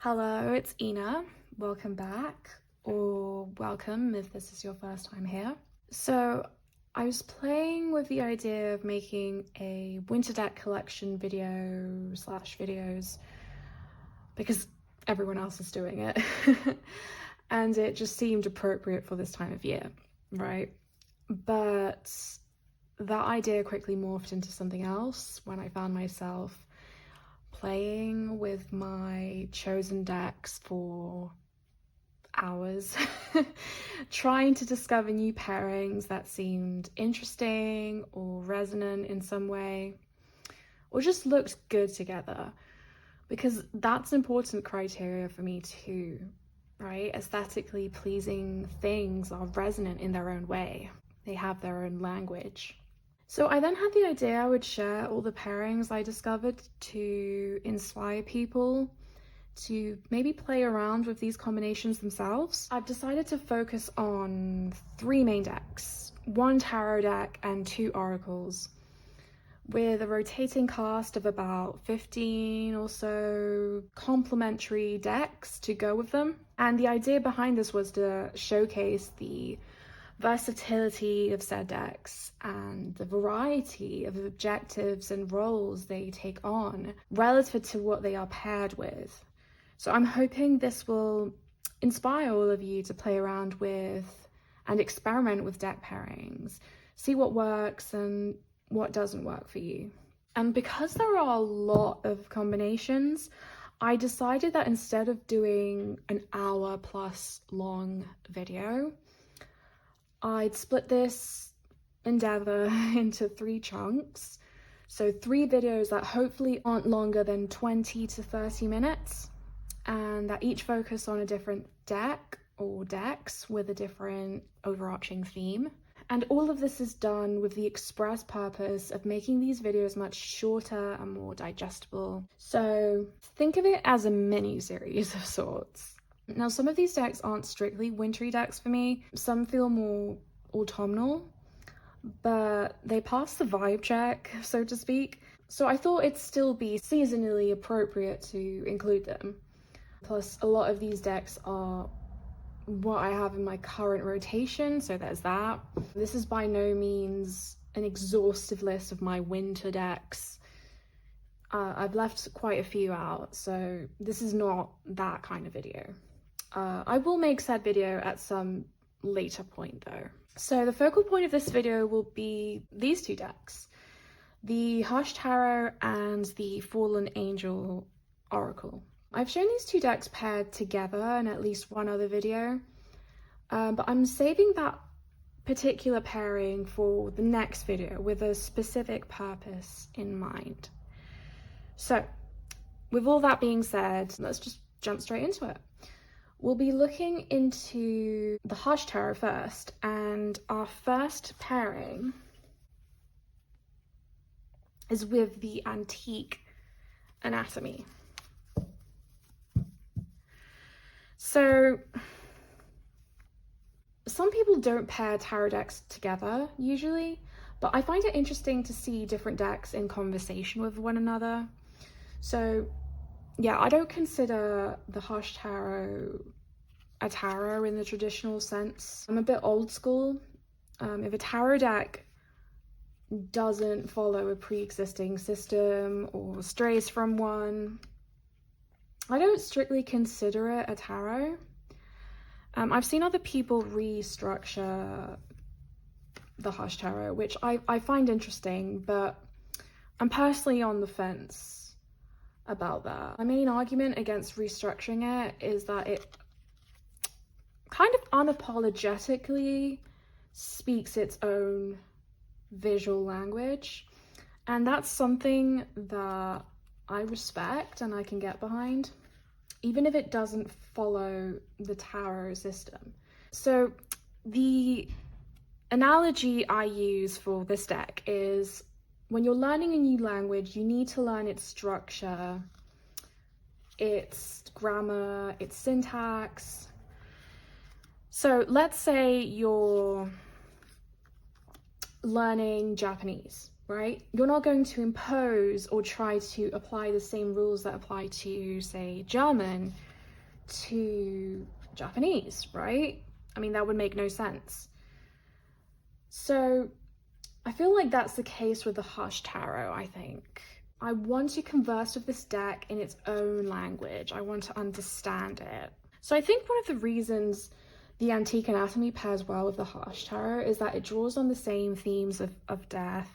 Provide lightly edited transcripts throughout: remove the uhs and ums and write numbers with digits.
Hello, it's Ina. Welcome back, or welcome if this is your first time here. So I was playing with the idea of making a winter deck collection videos because everyone else is doing it. And it just seemed appropriate for this time of year, right? But that idea quickly morphed into something else when I found myself playing with my chosen decks for hours, trying to discover new pairings that seemed interesting or resonant in some way, or just looked good together, because that's important criteria for me too, right? Aesthetically pleasing things are resonant in their own way. They have their own language. So I then had the idea I would share all the pairings I discovered to inspire people to maybe play around with these combinations themselves. I've decided to focus on 3 main decks, 1 tarot deck and 2 oracles, with a rotating cast of about 15 or so complementary decks to go with them. And the idea behind this was to showcase the versatility of said decks and the variety of objectives and roles they take on relative to what they are paired with. So I'm hoping this will inspire all of you to play around with and experiment with deck pairings, see what works and what doesn't work for you. And because there are a lot of combinations, I decided that instead of doing an hour plus long video, I'd split this endeavor into 3 chunks. So 3 videos that hopefully aren't longer than 20 to 30 minutes, and that each focus on a different deck or decks with a different overarching theme. And all of this is done with the express purpose of making these videos much shorter and more digestible. So think of it as a mini series of sorts. Now, some of these decks aren't strictly wintry decks for me. Some feel more autumnal, but they pass the vibe check, so to speak. So I thought it'd still be seasonally appropriate to include them. Plus, a lot of these decks are what I have in my current rotation, so there's that. This is by no means an exhaustive list of my winter decks. I've left quite a few out, so this is not that kind of video. I will make said video at some later point though. So the focal point of this video will be these 2 decks, the Hush Tarot and the Fallen Angel Oracle. I've shown these 2 decks paired together in at least one other video, but I'm saving that particular pairing for the next video with a specific purpose in mind. So with all that being said, let's just jump straight into it. We'll be looking into the Hush Tarot first, and our first pairing is with the Antique Anatomy. So some people don't pair tarot decks together usually, but I find it interesting to see different decks in conversation with one another. So yeah, I don't consider the Hush Tarot a tarot in the traditional sense. I'm a bit old school. If a tarot deck doesn't follow a pre-existing system or strays from one, I don't strictly consider it a tarot. I've seen other people restructure the Hush Tarot, which I find interesting, but I'm personally on the fence about that. My main argument against restructuring it is that it kind of unapologetically speaks its own visual language, and that's something that I respect and I can get behind, even if it doesn't follow the tarot system. So the analogy I use for this deck is, when you're learning a new language, you need to learn its structure, its grammar, its syntax. So let's say you're learning Japanese, right? You're not going to impose or try to apply the same rules that apply to, say, German to Japanese, right? I mean, that would make no sense. So I feel like that's the case with the Hush Tarot, I think. I want to converse with this deck in its own language. I want to understand it. So I think one of the reasons the Antique Anatomy pairs well with the Hush Tarot is that it draws on the same themes of death,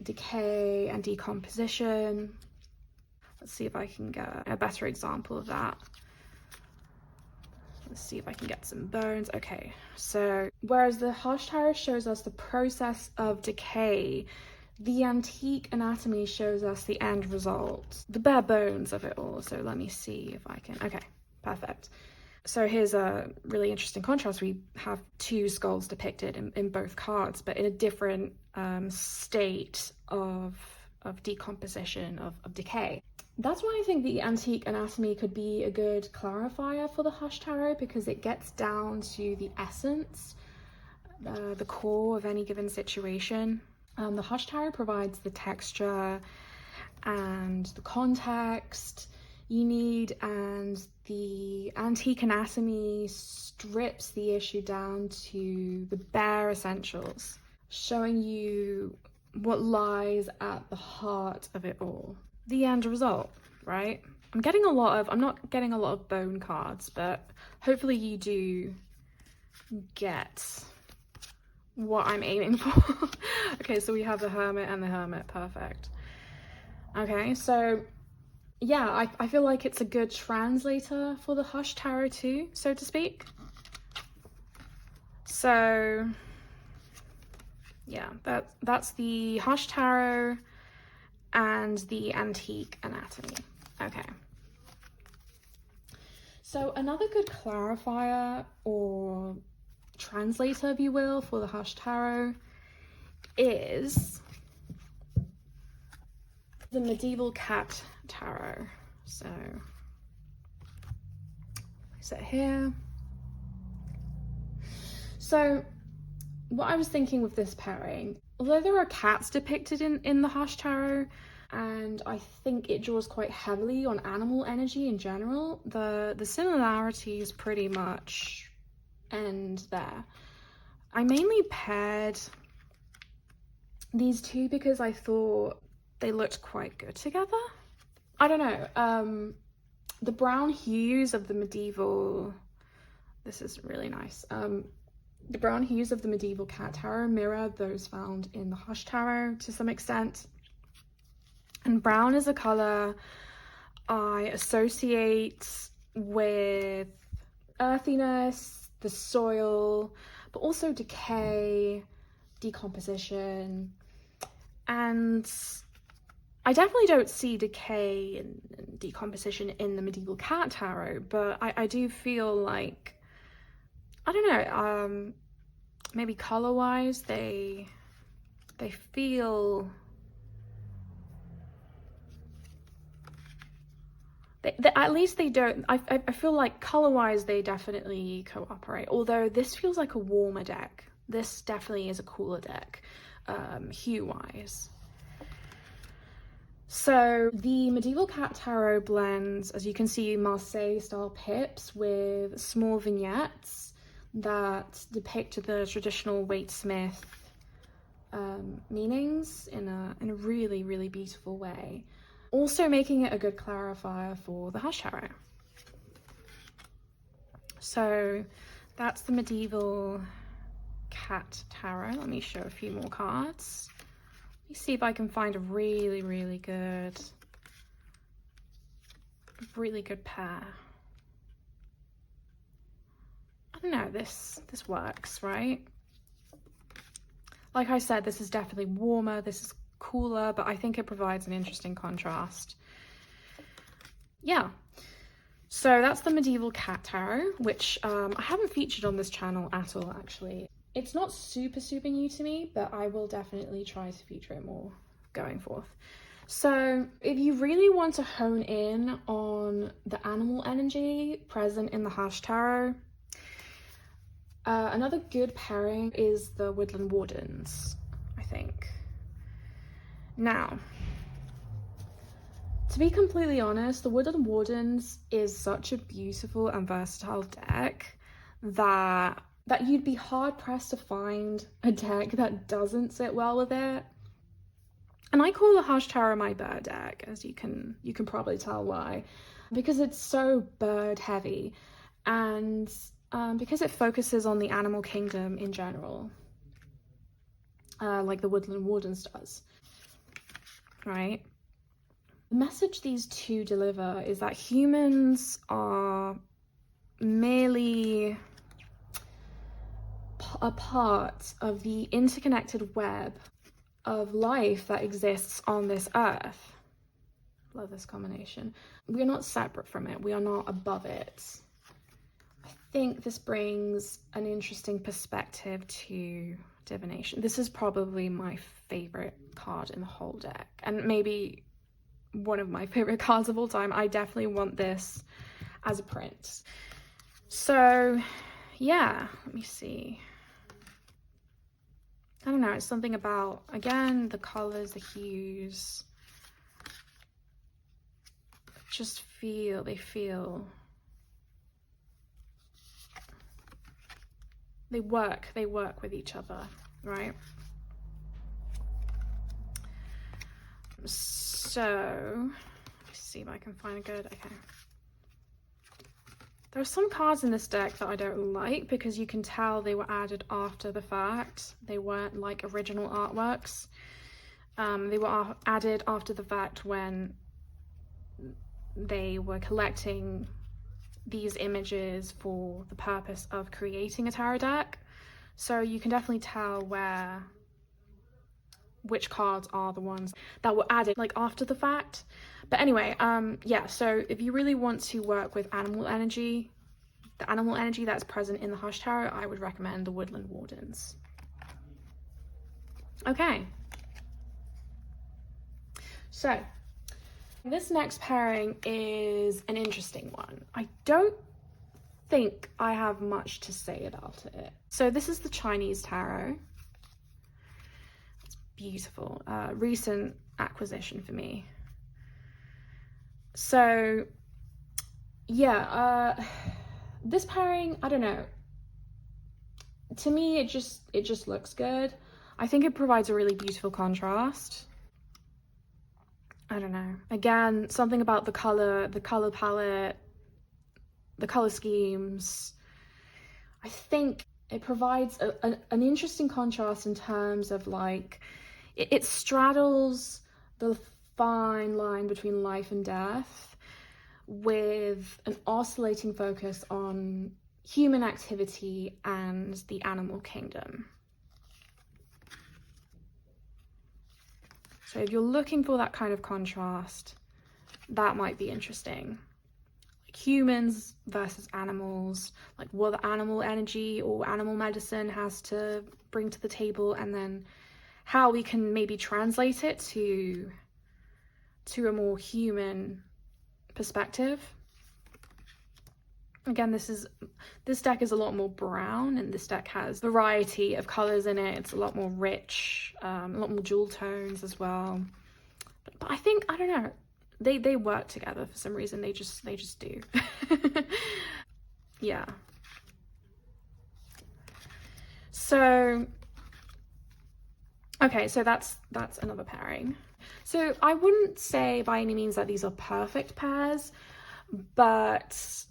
decay and decomposition. Let's see if I can get a better example of that. Let's see if I can get some bones. Okay, so whereas the Hush Tarot shows us the process of decay, the Antique Anatomy shows us the end result, the bare bones of it all. So let me see if I can, okay, perfect. So here's a really interesting contrast. We have two skulls depicted in both cards, but in a different state of decomposition, of decay. That's why I think the Antique Anatomy could be a good clarifier for the Hush Tarot, because it gets down to the essence, the core of any given situation. The Hush Tarot provides the texture and the context you need, and the Antique Anatomy strips the issue down to the bare essentials, showing you what lies at the heart of it all. The end result, right? I'm not getting a lot of bone cards, but hopefully you do get what I'm aiming for. Okay, so we have the Hermit and the Hermit, perfect. Okay, so yeah, I feel like it's a good translator for the Hush Tarot too, so to speak. So yeah, that's the Hush Tarot and the Antique Anatomy. Okay. So another good clarifier or translator, if you will, for the Hush Tarot is the Medieval Cat Tarot. So place it here. So what I was thinking with this pairing, although there are cats depicted in the Hush Tarot, and I think it draws quite heavily on animal energy in general, the similarities pretty much end there. I mainly paired these two because I thought they looked quite good together. I don't know, the brown hues of the medieval, this is really nice, the brown hues of the Medieval Cat Tarot mirror those found in the Hush Tarot to some extent. And brown is a color I associate with earthiness, the soil, but also decay, decomposition. And I definitely don't see decay and decomposition in the Medieval Cat Tarot, but I do feel like, I don't know, maybe color-wise, they feel, at least they don't, I feel like color-wise they definitely cooperate, although this feels like a warmer deck. This definitely is a cooler deck, hue-wise. So the Medieval Cat Tarot blends, as you can see, Marseille-style pips with small vignettes that depict the traditional Waite-Smith meanings in a really, really beautiful way. Also making it a good clarifier for the Hush Tarot. So that's the Medieval Cat Tarot. Let me show a few more cards. Let me see if I can find a really, really good pair. I don't know, this works, right? Like I said, this is definitely warmer, this is cooler, but I think it provides an interesting contrast. Yeah, so that's the Medieval Cat Tarot, which I haven't featured on this channel at all, actually. It's not super new to me, but I will definitely try to feature it more going forth. So if you really want to hone in on the animal energy present in the Hush Tarot, another good pairing is the Woodland Wardens, I think. Now, To be completely honest, the Woodland Wardens is such a beautiful and versatile deck that you'd be hard pressed to find a deck that doesn't sit well with it. And I call the Hush Tarot my bird deck, as you can probably tell why, because it's so bird heavy, and because it focuses on the animal kingdom in general, like the Woodland Wardens does, right? The message these two deliver is that humans are merely a part of the interconnected web of life that exists on this earth. Love this combination. We are not separate from it. We are not above it. I think this brings an interesting perspective to divination. This is probably my favorite card in the whole deck, and maybe one of my favorite cards of all time. I definitely want this as a print. So yeah, let me see. I don't know, it's something about, again, the colors, the hues, just they work with each other, right? So, let's see if I can find a good, okay. There are some cards in this deck that I don't like because you can tell they were added after the fact. They weren't like original artworks. They were added after the fact when they were collecting these images for the purpose of creating a tarot deck. So you can definitely tell which cards are the ones that were added like after the fact. But anyway, yeah, so if you really want to work with animal energy, the animal energy that's present in the Hush Tarot, I would recommend the Woodland Wardens. Okay. So, this next pairing is an interesting one. I don't think I have much to say about it. So this is the Chinese Tarot. It's beautiful. Recent acquisition for me. So yeah, this pairing, I don't know, to me it just looks good. I think it provides a really beautiful contrast. I don't know, again, something about the color palette, the color schemes. I think it provides an interesting contrast in terms of like it straddles the fine line between life and death with an oscillating focus on human activity and the animal kingdom. So if you're looking for that kind of contrast, that might be interesting. Like humans versus animals, like what the animal energy or animal medicine has to bring to the table, and then how we can maybe translate it to a more human perspective. Again, this deck is a lot more brown, and this deck has variety of colors in it. It's a lot more rich, a lot more jewel tones as well. But I think, I don't know, they work together for some reason. They just do. Yeah. So okay, so that's another pairing. So I wouldn't say by any means that these are perfect pairs, but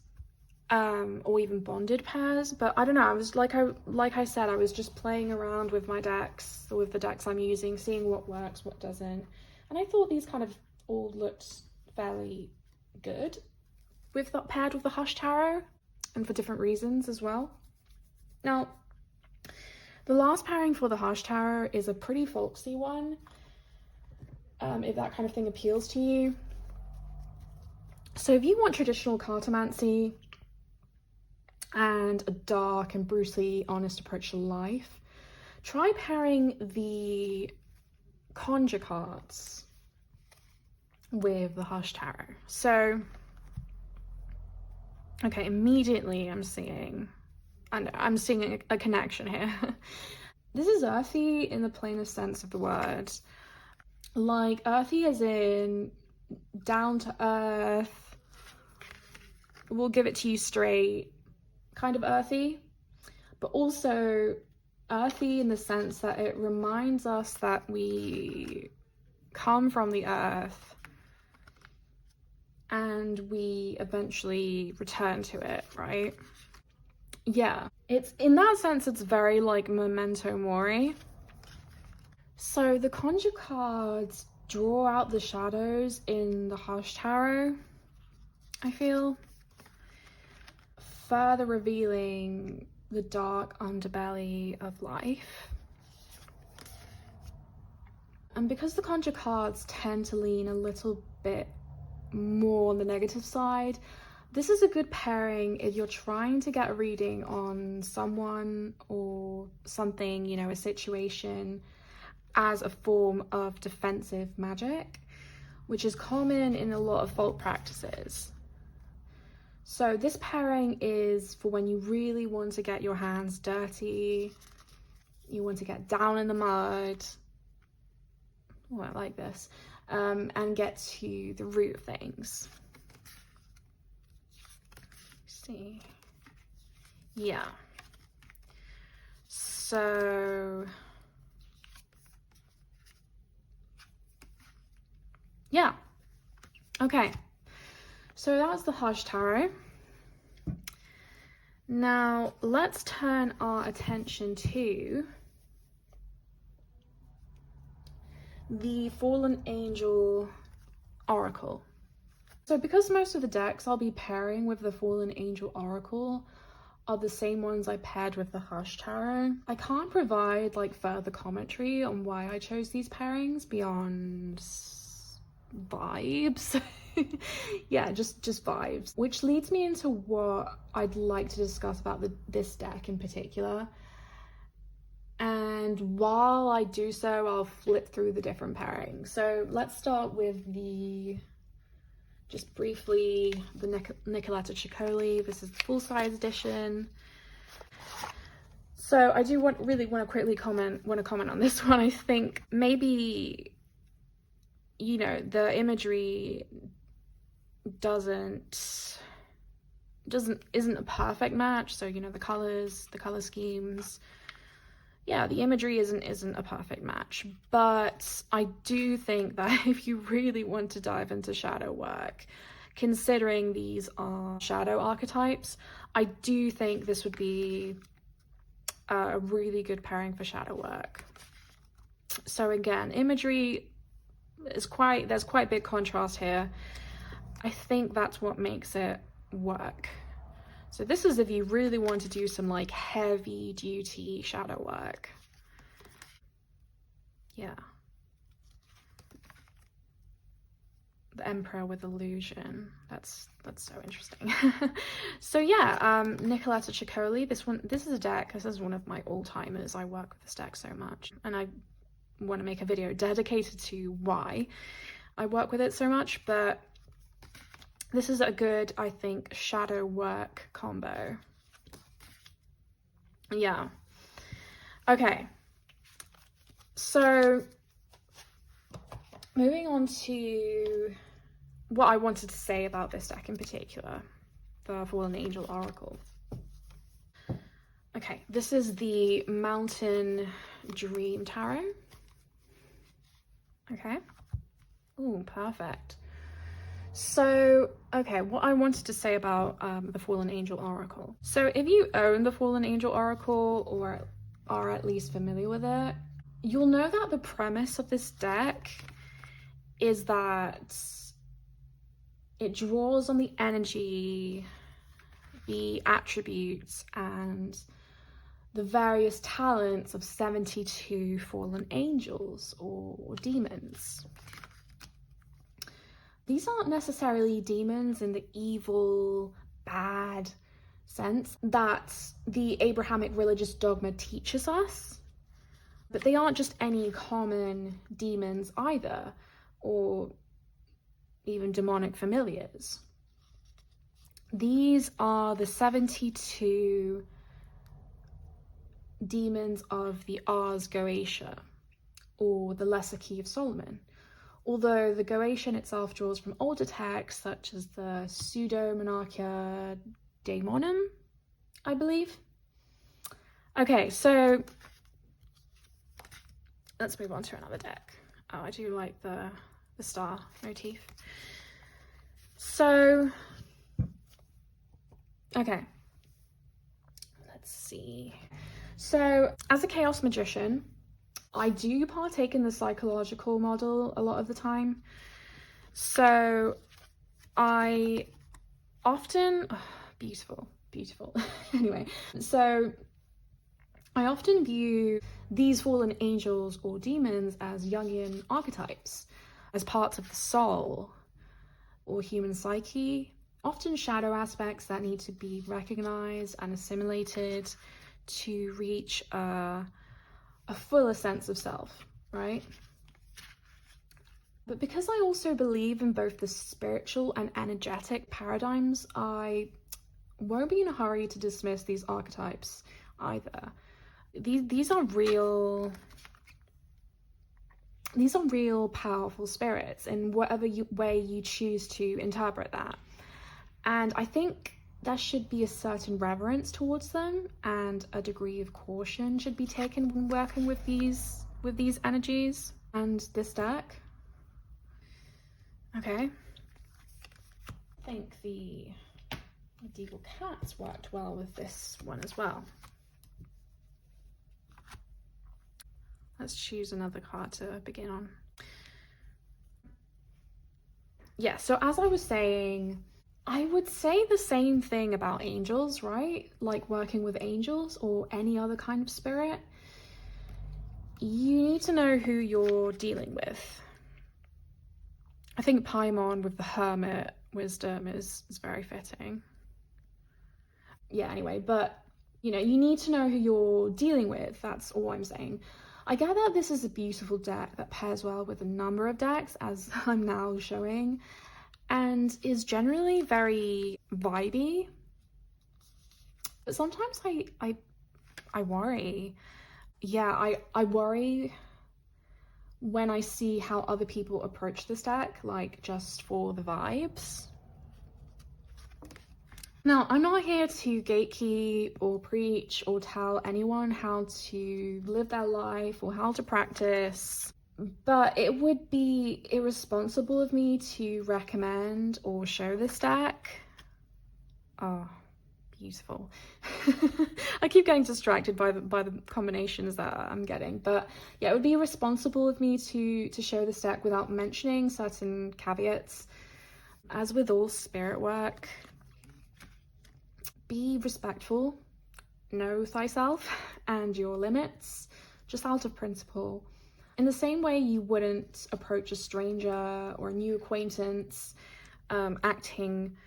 or even bonded pairs, but I don't know, I was like I said, I was just playing around with my decks, or with the decks I'm using, seeing what works, what doesn't, and I thought these kind of all looked fairly good with that paired with the Hush Tarot, and for different reasons as well. Now, the last pairing for the Hush Tarot is a pretty folksy one, if that kind of thing appeals to you. So if you want traditional cartomancy and a dark and brutally honest approach to life, try pairing the Conjure Cards with the Hush Tarot. So, okay, immediately I'm seeing a connection here. This is earthy in the plainest sense of the word. Like, earthy as in down to earth, we'll give it to you straight, kind of earthy, but also earthy in the sense that it reminds us that we come from the earth and we eventually return to it, right? Yeah, it's in that sense, it's very like memento mori. So the Conjure cards draw out the shadows in the Hush Tarot, I feel, further revealing the dark underbelly of life. And because the Conjure cards tend to lean a little bit more on the negative side, this is a good pairing if you're trying to get a reading on someone or something, you know, a situation, as a form of defensive magic, which is common in a lot of folk practices. So this pairing is for when you really want to get your hands dirty, you want to get down in the mud, oh, I like this, and get to the root of things. See, yeah, so yeah, okay, so that was the Hush Tarot. Now let's turn our attention to the Fallen Angel Oracle. So because most of the decks I'll be pairing with the Fallen Angel Oracle are the same ones I paired with the Hush Tarot, I can't provide like further commentary on why I chose these pairings beyond vibes. Yeah, just vibes, which leads me into what I'd like to discuss about this deck in particular. And while I do so, I'll flip through the different pairings. So let's start with just briefly, the Nicoletta Ceccoli. This is the full-size edition. So I do really want to quickly comment on this one. I think maybe, you know, the imagery isn't a perfect match. So, you know, the color schemes, yeah, the imagery isn't a perfect match, but I do think that if you really want to dive into shadow work, considering these are shadow archetypes, I do think this would be a really good pairing for shadow work. So again, imagery is there's quite big contrast here. I think that's what makes it work. So this is if you really want to do some like heavy duty shadow work. Yeah. The Emperor with Illusion. That's so interesting. So yeah, Nicoletta Ceccoli. This is a deck. This is one of my all-timers. I work with this deck so much, and I want to make a video dedicated to why I work with it so much, but this is a good, I think, shadow work combo. Yeah. Okay. So moving on to what I wanted to say about this deck in particular, the Fallen Angel Oracle. Okay, this is the Mountain Dream Tarot. Okay. Ooh, perfect. So, okay, what I wanted to say about the Fallen Angel Oracle. So if you own the Fallen Angel Oracle or are at least familiar with it, you'll know that the premise of this deck is that it draws on the energy, the attributes, and the various talents of 72 fallen angels or demons. These aren't necessarily demons in the evil, bad sense that the Abrahamic religious dogma teaches us, but they aren't just any common demons either, or even demonic familiars. These are the 72 demons of the Ars Goetia, or the Lesser Key of Solomon, although the Goetia itself draws from older texts such as the Pseudo-Monarchia Daemonum, I believe. Okay, so let's move on to another deck. Oh, I do like the star motif. So, okay, let's see. So, as a Chaos Magician, I do partake in the psychological model a lot of the time. So, I often, oh, beautiful. Anyway, so I often view these fallen angels or demons as Jungian archetypes, as parts of the soul or human psyche, often shadow aspects that need to be recognized and assimilated to reach a fuller sense of self, right? But because I also believe in both the spiritual and energetic paradigms, I won't be in a hurry to dismiss these archetypes either. These are real powerful spirits in whatever way you choose to interpret that. And I think there should be a certain reverence towards them, and a degree of caution should be taken when working with these energies and this deck. Okay. I think the medieval cats worked well with this one as well. Let's choose another card to begin on. Yeah, so as I was saying, I would say the same thing about angels, right? Like working with angels or any other kind of spirit. You need to know who you're dealing with. I think Paimon with the Hermit wisdom is very fitting. Yeah, anyway, but you know, you need to know who you're dealing with. That's all I'm saying. I gather this is a beautiful deck that pairs well with a number of decks, as I'm now showing, and is generally very vibey. But sometimes I worry. Yeah, I worry when I see how other people approach this deck, like just for the vibes. Now, I'm not here to gatekeep or preach or tell anyone how to live their life or how to practice, but it would be irresponsible of me to recommend or show this deck. Oh, beautiful. I keep getting distracted by the combinations that I'm getting, but yeah, it would be irresponsible of me to show this deck without mentioning certain caveats. As with all spirit work, be respectful, know thyself and your limits, just out of principle. In the same way you wouldn't approach a stranger or a new acquaintance acting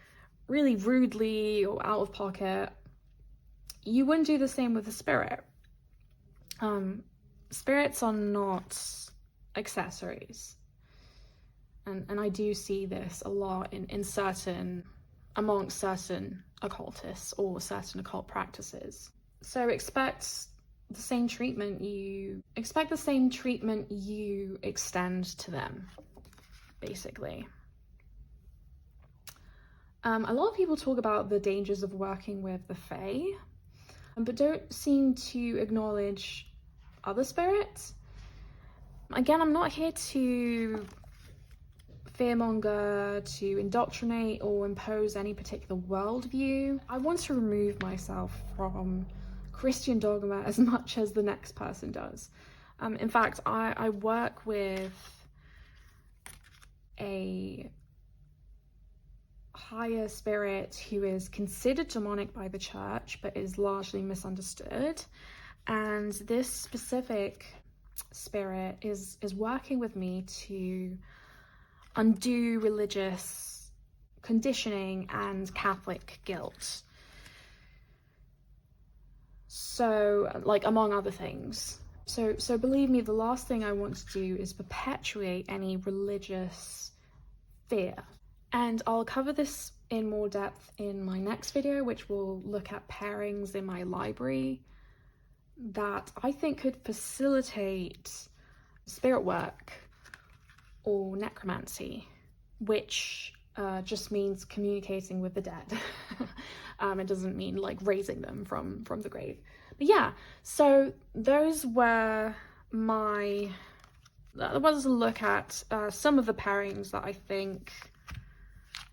really rudely or out of pocket, you wouldn't do the same with a spirit. Spirits are not accessories. And I do see this a lot amongst certain occultists or certain occult practices. So expect the same treatment you extend to them, basically. A lot of people talk about the dangers of working with the Fae, but don't seem to acknowledge other spirits. Again, I'm not here to fearmonger, to indoctrinate or impose any particular worldview. I want to remove myself from Christian dogma as much as the next person does. In fact, I work with a higher spirit who is considered demonic by the church but is largely misunderstood, and this specific spirit is working with me to undo religious conditioning and Catholic guilt. So, like, among other things. So believe me, the last thing I want to do is perpetuate any religious fear. And I'll cover this in more depth in my next video, which will look at pairings in my library that I think could facilitate spirit work or necromancy, which just means communicating with the dead. It doesn't mean like raising them from the grave. But yeah, so those were my... That was a look at some of the pairings that I think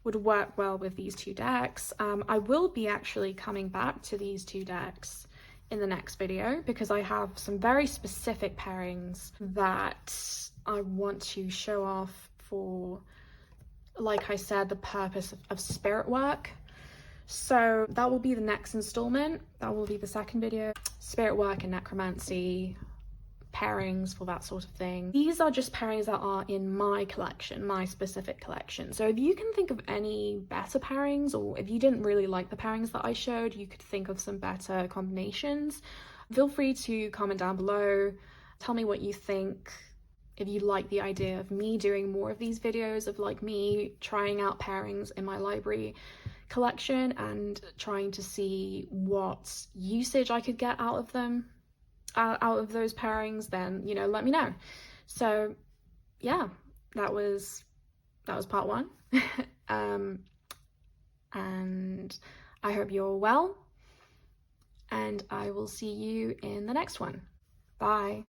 would work well with these two decks. I will be actually coming back to these two decks in the next video because I have some very specific pairings that I want to show off for, like I said, the purpose of spirit work. So that will be the next installment. That will be the second video. Spirit work and necromancy, pairings for that sort of thing. These are just pairings that are in my collection, my specific collection. So if you can think of any better pairings, or if you didn't really like the pairings that I showed, you could think of some better combinations, feel free to comment down below. Tell me what you think. If you like the idea of me doing more of these videos of like me trying out pairings in my library collection and trying to see what usage I could get out of them, out of those pairings, then, you know, let me know. So yeah, that was part one. And I hope you're well, and I will see you in the next one. Bye.